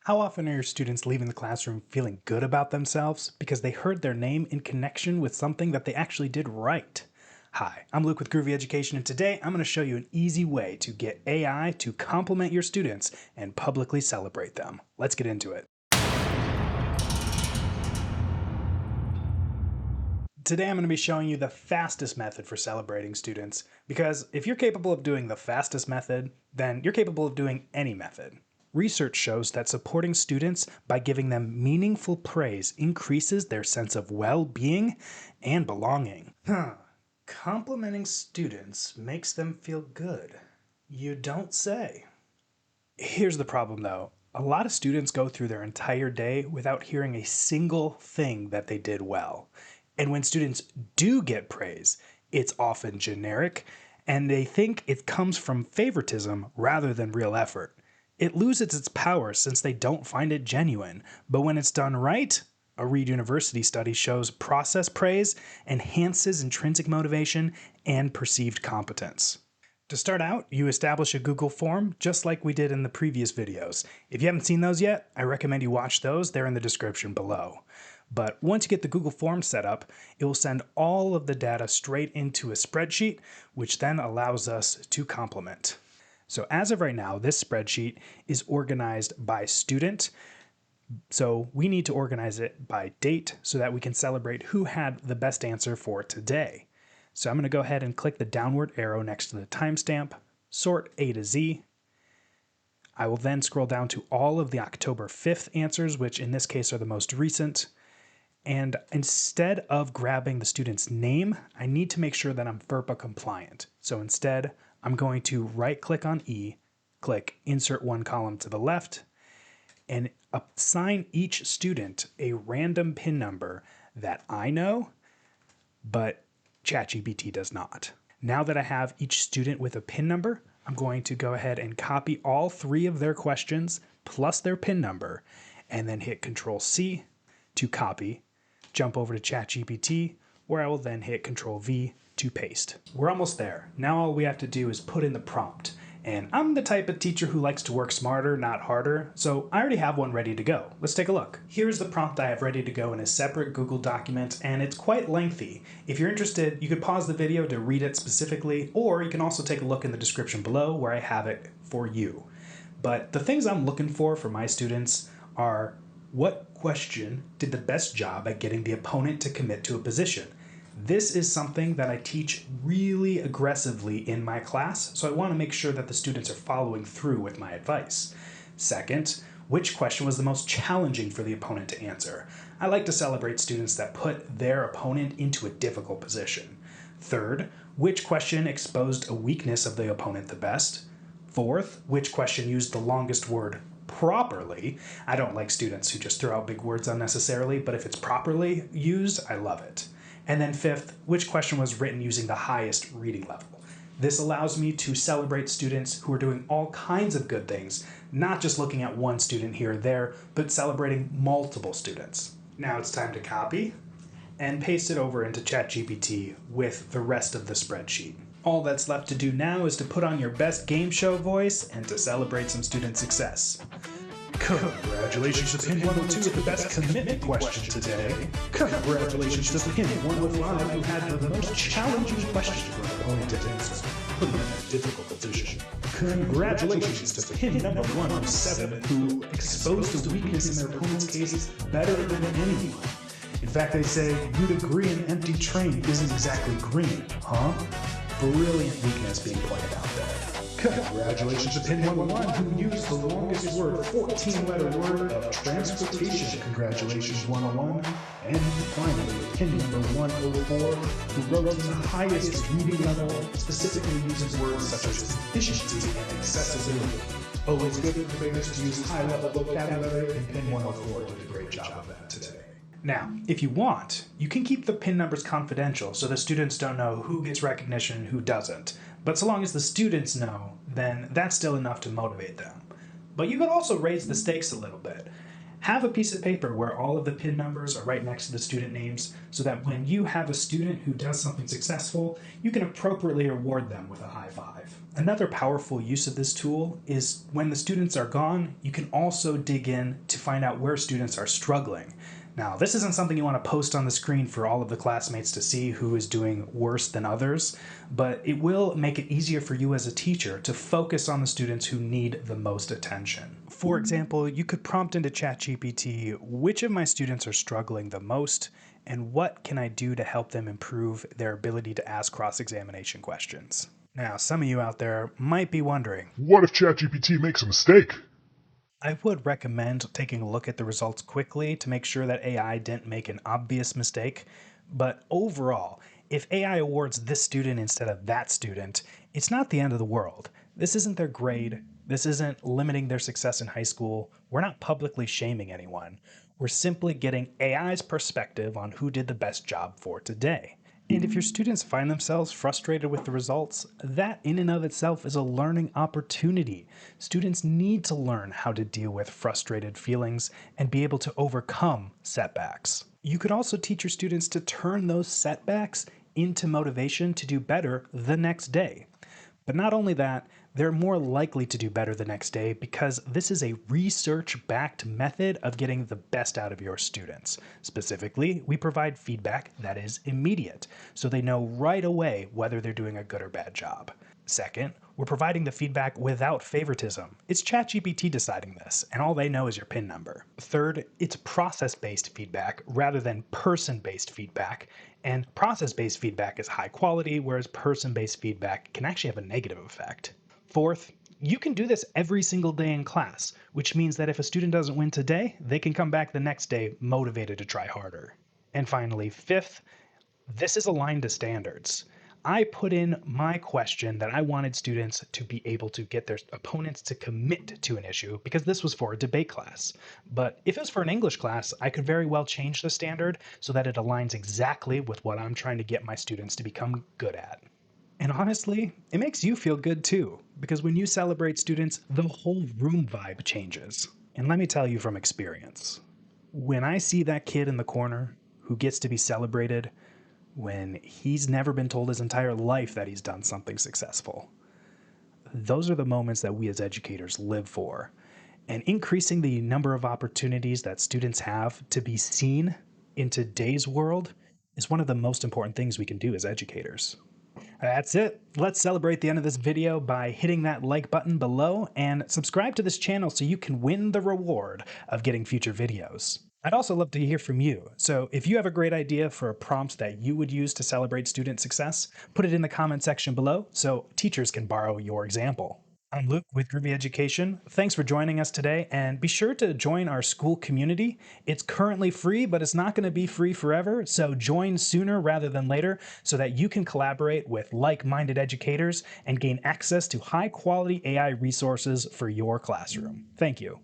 How often are your students leaving the classroom feeling good about themselves because they heard their name in connection with something that they actually did right? Hi, I'm Luke with Groovy Education, and today I'm going to show you an easy way to get AI to compliment your students and publicly celebrate them. Let's get into it. Today I'm going to be showing you the fastest method for celebrating students, because if you're capable of doing the fastest method, then you're capable of doing any method. Research shows that supporting students by giving them meaningful praise increases their sense of well-being and belonging. Complimenting students makes them feel good. You don't say. Here's the problem though. A lot of students go through their entire day without hearing a single thing that they did well. And when students do get praise, it's often generic, and they think it comes from favoritism rather than real effort. It loses its power since they don't find it genuine, but when it's done right, a Reed University study shows process praise enhances intrinsic motivation and perceived competence. To start out, you establish a Google form just like we did in the previous videos. If you haven't seen those yet, I recommend you watch those. They're in the description below. But once you get the Google form set up, it will send all of the data straight into a spreadsheet, which then allows us to compliment. So as of right now, this spreadsheet is organized by student. So we need to organize it by date so that we can celebrate who had the best answer for today. So I'm going to go ahead and click the downward arrow next to the timestamp, sort A to Z. I will then scroll down to all of the October 5th answers, which in this case are the most recent. And instead of grabbing the student's name, I need to make sure that I'm FERPA compliant. So instead, I'm going to right-click on E, click Insert One Column to the left, and assign each student a random PIN number that I know, but ChatGPT does not. Now that I have each student with a PIN number, I'm going to go ahead and copy all three of their questions plus their PIN number, and then hit Control-C to copy, jump over to ChatGPT, where I will then hit Control-V to paste. We're almost there. Now all we have to do is put in the prompt. And I'm the type of teacher who likes to work smarter, not harder, so I already have one ready to go. Let's take a look. Here's the prompt I have ready to go in a separate Google document, and it's quite lengthy. If you're interested, you could pause the video to read it specifically, or you can also take a look in the description below where I have it for you. But the things I'm looking for my students are: what question did the best job at getting the opponent to commit to a position? This is something that I teach really aggressively in my class, so I want to make sure that the students are following through with my advice. Second, which question was the most challenging for the opponent to answer? I like to celebrate students that put their opponent into a difficult position. Third, which question exposed a weakness of the opponent the best? Fourth, which question used the longest word properly? I don't like students who just throw out big words unnecessarily, but if it's properly used, I love it. And then fifth, which question was written using the highest reading level? This allows me to celebrate students who are doing all kinds of good things, not just looking at one student here or there, but celebrating multiple students. Now it's time to copy and paste it over into ChatGPT with the rest of the spreadsheet. All that's left to do now is to put on your best game show voice and to celebrate some student success. Congratulations to Pin 102 with the best commitment question today. Congratulations to Pin 105 who had the most challenging question for an opponent to answer, putting them in a difficult position. Congratulations to Pin number 107 who exposed a weakness in their opponent's case better than anyone. In fact, they say, you'd agree an empty train isn't exactly green, huh? Brilliant weakness being pointed out there. Congratulations to Pin 111 who used the longest word, 14-letter word of transportation. Congratulations 101. And finally, Pin number 104 who wrote the highest reading level, specifically using words such as efficiency and accessibility. Always good for beginners to use high-level vocabulary, and Pin 104 did a great job of that today. Now, if you want, you can keep the PIN numbers confidential so the students don't know who gets recognition and who doesn't. But so long as the students know, then that's still enough to motivate them. But you could also raise the stakes a little bit. Have a piece of paper where all of the PIN numbers are right next to the student names so that when you have a student who does something successful, you can appropriately reward them with a high five. Another powerful use of this tool is when the students are gone, you can also dig in to find out where students are struggling. Now, this isn't something you want to post on the screen for all of the classmates to see who is doing worse than others, but it will make it easier for you as a teacher to focus on the students who need the most attention. For example, you could prompt into ChatGPT, which of my students are struggling the most, and what can I do to help them improve their ability to ask cross-examination questions? Now, some of you out there might be wondering, what if ChatGPT makes a mistake? I would recommend taking a look at the results quickly to make sure that AI didn't make an obvious mistake. But overall, if AI awards this student instead of that student, it's not the end of the world. This isn't their grade. This isn't limiting their success in high school. We're not publicly shaming anyone. We're simply getting AI's perspective on who did the best job for today. And if your students find themselves frustrated with the results, that in and of itself is a learning opportunity. Students need to learn how to deal with frustrated feelings and be able to overcome setbacks. You could also teach your students to turn those setbacks into motivation to do better the next day. But not only that, they're more likely to do better the next day because this is a research-backed method of getting the best out of your students. Specifically, we provide feedback that is immediate, so they know right away whether they're doing a good or bad job. Second, we're providing the feedback without favoritism. It's ChatGPT deciding this, and all they know is your PIN number. Third, it's process-based feedback rather than person-based feedback, and process-based feedback is high quality, whereas person-based feedback can actually have a negative effect. Fourth, you can do this every single day in class, which means that if a student doesn't win today, they can come back the next day motivated to try harder. And finally, fifth, this is aligned to standards. I put in my question that I wanted students to be able to get their opponents to commit to an issue because this was for a debate class. But if it was for an English class, I could very well change the standard so that it aligns exactly with what I'm trying to get my students to become good at. And honestly, it makes you feel good too, because when you celebrate students, the whole room vibe changes. And let me tell you from experience, when I see that kid in the corner who gets to be celebrated, when he's never been told his entire life that he's done something successful, those are the moments that we as educators live for. And increasing the number of opportunities that students have to be seen in today's world is one of the most important things we can do as educators. That's it. Let's celebrate the end of this video by hitting that like button below and subscribe to this channel so you can win the reward of getting future videos. I'd also love to hear from you. So if you have a great idea for a prompt that you would use to celebrate student success, put it in the comment section below so teachers can borrow your example. I'm Luke with Groovy Education. Thanks for joining us today, and be sure to join our school community. It's currently free, but it's not going to be free forever, so join sooner rather than later so that you can collaborate with like-minded educators and gain access to high-quality AI resources for your classroom. Thank you.